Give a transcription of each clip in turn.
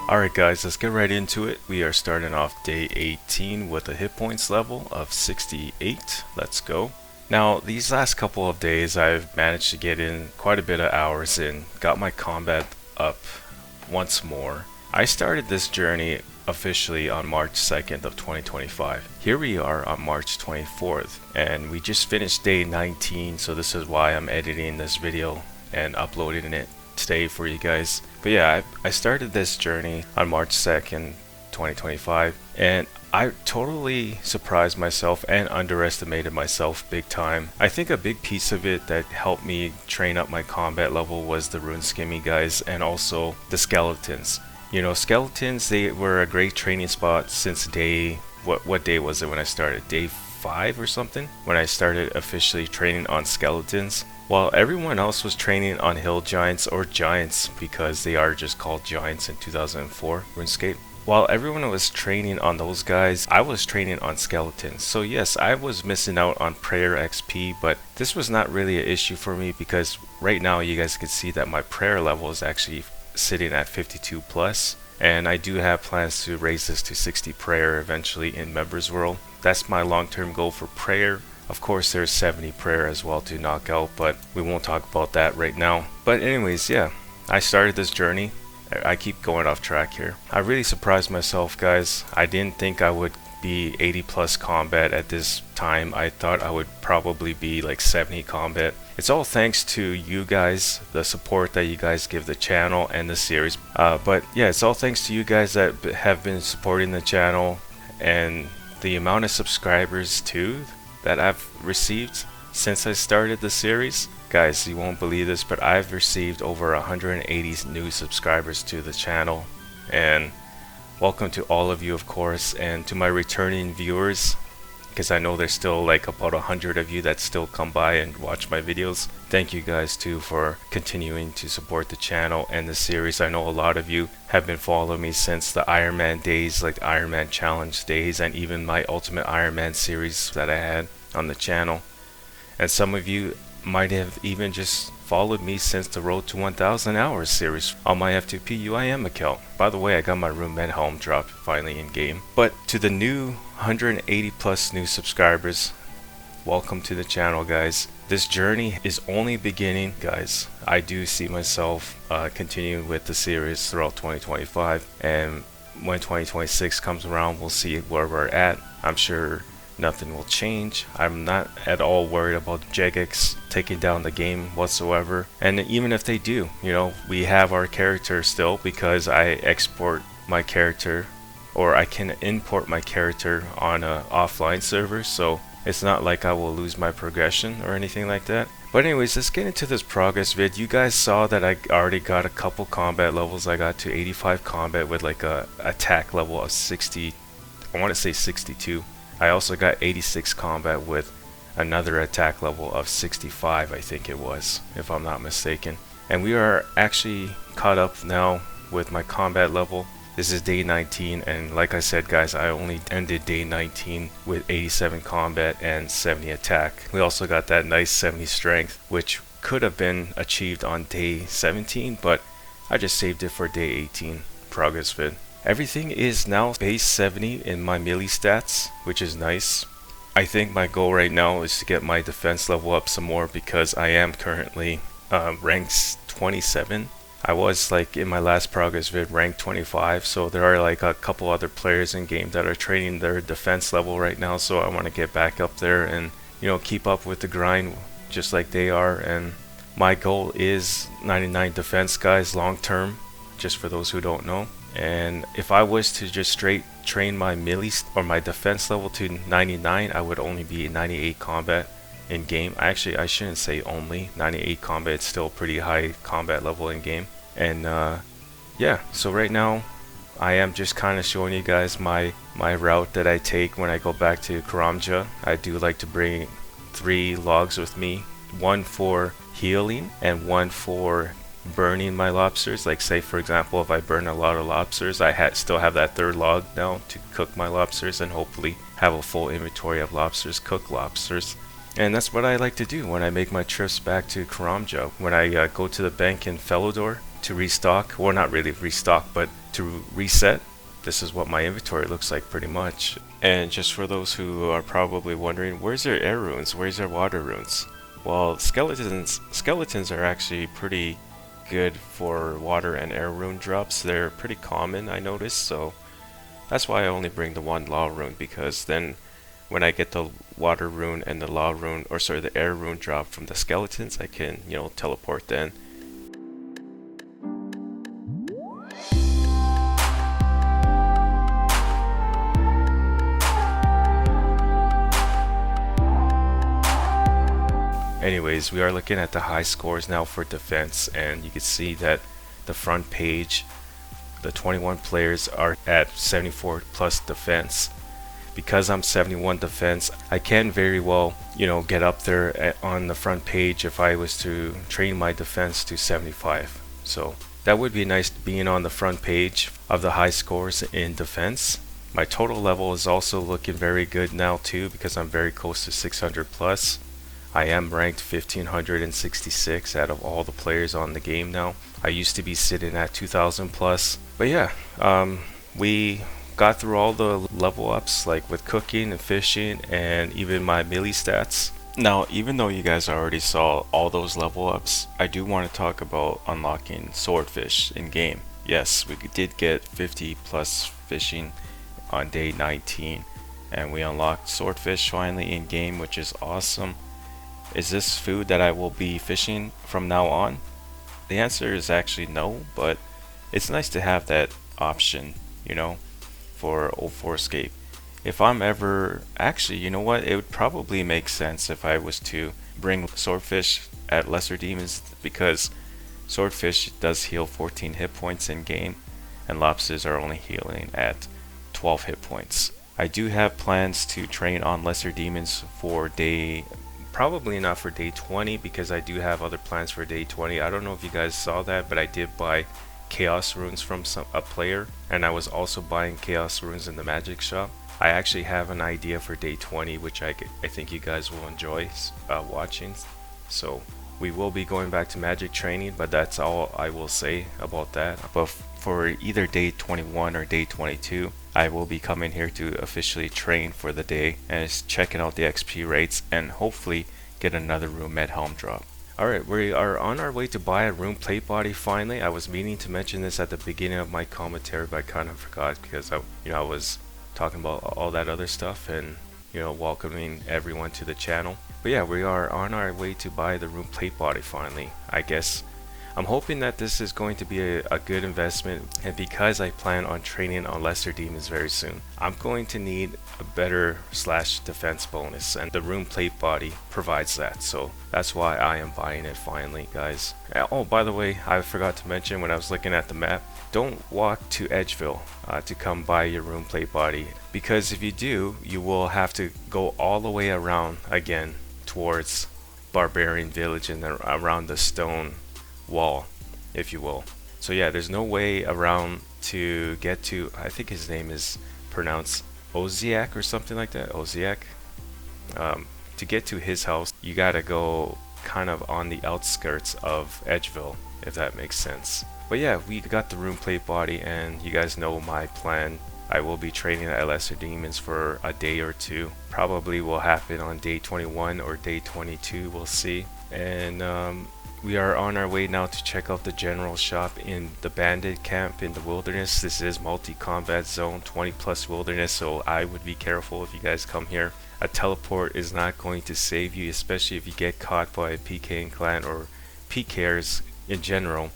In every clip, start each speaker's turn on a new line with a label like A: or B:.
A: Alright guys, let's get right into it. We are starting off day 18 with a hit points level of 68. Let's go. Now, these last couple of days I've managed to get in quite a bit of hours in, got my combat up once more. I started this journey officially on March 2nd of 2025. Here we are on March 24th, and we just finished day 19, so this is why I'm editing this video and uploading it today for you guys. But yeah, I started this journey on March 2nd, 2025, and I totally surprised myself and underestimated myself big time. I think a big piece of it that helped me train up my combat level was the rune skimmy guys and also the skeletons. You know, skeletons, they were a great training spot since day, what day was it when I started? Day 5 or something? When I started officially training on skeletons. While everyone else was training on hill giants or giants, because they are just called giants in 2004 RuneScape. While everyone was training on those guys, I was training on skeletons. So yes, I was missing out on prayer XP, but this was not really an issue for me because right now you guys can see that my prayer level is actually sitting at 52 plus, and I do have plans to raise this to 60 prayer eventually in Members World. That's my long-term goal for prayer. Of course, there's 70 prayer as well to knock out, but we won't talk about that right now. But anyways, yeah, I started this journey. I keep going off track here. I really surprised myself, guys. I didn't think I would be 80 plus combat at this time. I thought I would probably be like 70 combat. It's all thanks to you guys, the support that you guys give the channel and the series. But yeah, it's all thanks to you guys that have been supporting the channel and the amount of subscribers too that I've received since I started the series. Guys, you won't believe this, but I've received over 180 new subscribers to the channel, and welcome to all of you, of course, and to my returning viewers, because I know there's still like about 100 of you that still come by and watch my videos. Thank you guys too for continuing to support the channel and the series. I know a lot of you have been following me since the Ironman days, like Ironman challenge days, and even my Ultimate Ironman series that I had on the channel. And some of you might have even just followed me since the Road to 1000 Hours series on my F2P UIM account. By the way, I got my Rune Helm drop finally in game. But to the new 180 plus new subscribers, welcome to the channel, guys. This journey is only beginning, guys. I do see myself continuing with the series throughout 2025, and when 2026 comes around, we'll see where we're at. I'm sure nothing will change. I'm not at all worried about Jagex taking down the game whatsoever, and even if they do, you know, we have our character still, because I export my character, or I can import my character on a offline server, so it's not like I will lose my progression or anything like that. But anyways, let's get into this progress vid. You guys saw that I already got a couple combat levels. I got to 85 combat with like a attack level of 60, I want to say 62. I also got 86 combat with another attack level of 65, I think it was, if I'm not mistaken. And we are actually caught up now with my combat level. This is day 19, and like I said, guys, I only ended day 19 with 87 combat and 70 attack. We also got that nice 70 strength, which could have been achieved on day 17, but I just saved it for day 18 progress vid. Everything is now base 70 in my melee stats, which is nice. I think my goal right now is to get my defense level up some more, because I am currently ranked 27. I was like in my last progress vid ranked 25, so there are like a couple other players in game that are training their defense level right now, so I want to get back up there and, you know, keep up with the grind just like they are. And my goal is 99 defense, guys, long term, just for those who don't know. And if I was to just straight train my melee or my defense level to 99, I would only be 98 combat in game. Actually, I shouldn't say only 98 combat. It's still pretty high combat level in game. And yeah, so right now I am just kind of showing you guys my route that I take when I go back to Karamja. I do like to bring 3 logs with me, 1 for healing and 1 for burning my lobsters. Like, say for example, if I burn a lot of lobsters, I still have that 3rd log now to cook my lobsters and hopefully have a full inventory of lobsters, cook lobsters. And that's what I like to do when I make my trips back to Karamja. When I go to the bank in Felodor to restock, well, not really restock, but to reset, this is what my inventory looks like pretty much. And just for those who are probably wondering, where's their air runes, where's their water runes? Well, skeletons are actually pretty good for water and air rune drops. They're pretty common, I noticed, so that's why I only bring the one law rune, because then when I get the water rune and the law rune, or sorry, the air rune drop from the skeletons, I can, teleport then. Anyways, we are looking at the high scores now for defense, and you can see that the front page, the 21 players are at 74 plus defense. Because I'm 71 defense, I can very well, get up there on the front page if I was to train my defense to 75. So that would be nice, being on the front page of the high scores in defense. My total level is also looking very good now too, because I'm very close to 600 plus. I am ranked 1566 out of all the players on the game now. I used to be sitting at 2000 plus. But yeah, we got through all the level ups, like with cooking and fishing and even my melee stats. Now, even though you guys already saw all those level ups, I do want to talk about unlocking swordfish in game. Yes, we did get 50 plus fishing on day 19, and we unlocked swordfish finally in game, which is awesome. Is this food that I will be fishing from now on? The answer is actually no, but it's nice to have that option, for 2004Scape. If I'm ever, actually, you know what, it would probably make sense if I was to bring swordfish at lesser demons, because swordfish does heal 14 hit points in game, and lobsters are only healing at 12 hit points. I do have plans to train on lesser demons for probably not for day 20, because I do have other plans for day 20. I don't know if you guys saw that, but I did buy chaos runes from a player, and I was also buying chaos runes in the magic shop. I actually have an idea for day 20, which I think you guys will enjoy watching. So we will be going back to magic training, but that's all I will say about that. But for either day 21 or day 22, I will be coming here to officially train for the day and just checking out the XP rates and hopefully get another room at Helm drop. Alright, we are on our way to buy a Rune platebody finally. I was meaning to mention this at the beginning of my commentary, but I kind of forgot because I was talking about all that other stuff and welcoming everyone to the channel. But yeah, we are on our way to buy the Rune platebody finally. I guess I'm hoping that this is going to be a good investment, and because I plan on training on lesser demons very soon, I'm going to need a better / defense bonus, and the Rune platebody provides that, so that's why I am buying it finally, guys. Oh, by the way, I forgot to mention when I was looking at the map, don't walk to Edgeville to come buy your Rune platebody, because if you do, you will have to go all the way around again towards Barbarian Village and around the stone wall, if you will. So yeah, there's no way around to get to, I think his name is pronounced Oziak or something like that, Oziak. To get to his house, you gotta go kind of on the outskirts of Edgeville, if that makes sense. But yeah, we got the Rune platebody, and you guys know my plan. I will be training at lesser demons for a day or two. Probably will happen on day 21 or day 22, we'll see. And we are on our way now to check out the general shop in the Bandit camp in the wilderness. This is multi-combat zone, 20 plus wilderness, so I would be careful if you guys come here. A teleport is not going to save you, especially if you get caught by a pking clan or pkers in general.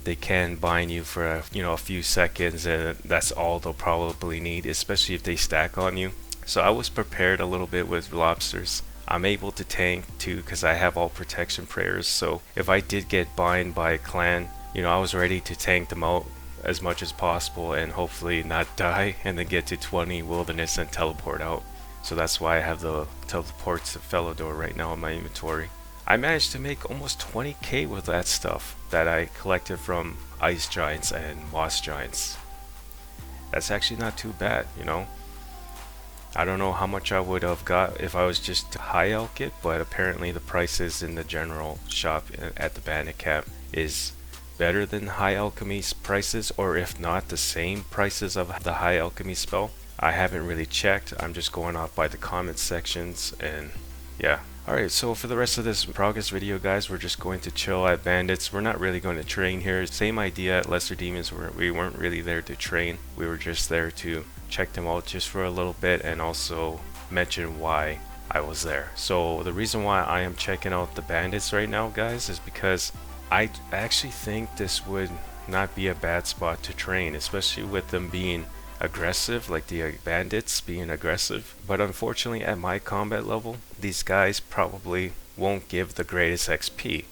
A: They can bind you for a few seconds, and that's all they'll probably need, especially if they stack on you. So I was prepared a little bit with lobsters. I'm able to tank too because I have all protection prayers, so if I did get bind by a clan, I was ready to tank them out as much as possible and hopefully not die and then get to 20 wilderness and teleport out. So that's why I have the teleport to Felidor right now in my inventory. I managed to make almost 20k with that stuff that I collected from ice giants and moss giants. That's actually not too bad, I don't know how much I would have got if I was just to high elk it, but apparently the prices in the general shop at the Bandit camp is better than high alchemy prices, or if not the same prices of the high alchemy spell. I haven't really checked. I'm just going off by the comment sections, and yeah. Alright, so for the rest of this progress video, guys, we're just going to chill at bandits. We're not really going to train here. Same idea at lesser demons, where we weren't really there to train. We were just there to check them out just for a little bit, and also mention why I was there. So the reason why I am checking out the bandits right now, guys, is because I actually think this would not be a bad spot to train, especially with them being aggressive, like the bandits being aggressive. But unfortunately, at my combat level, these guys probably won't give the greatest XP.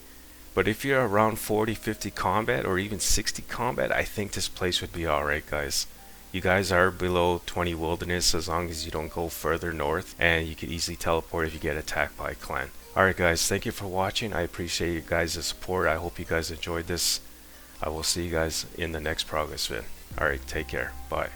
A: But if you're around 40-50 combat, or even 60 combat, I think this place would be alright, guys. You guys are below 20 wilderness as long as you don't go further north, and you could easily teleport if you get attacked by a clan. Alright guys, thank you for watching. I appreciate you guys' support. I hope you guys enjoyed this. I will see you guys in the next progress vid. Alright, take care. Bye.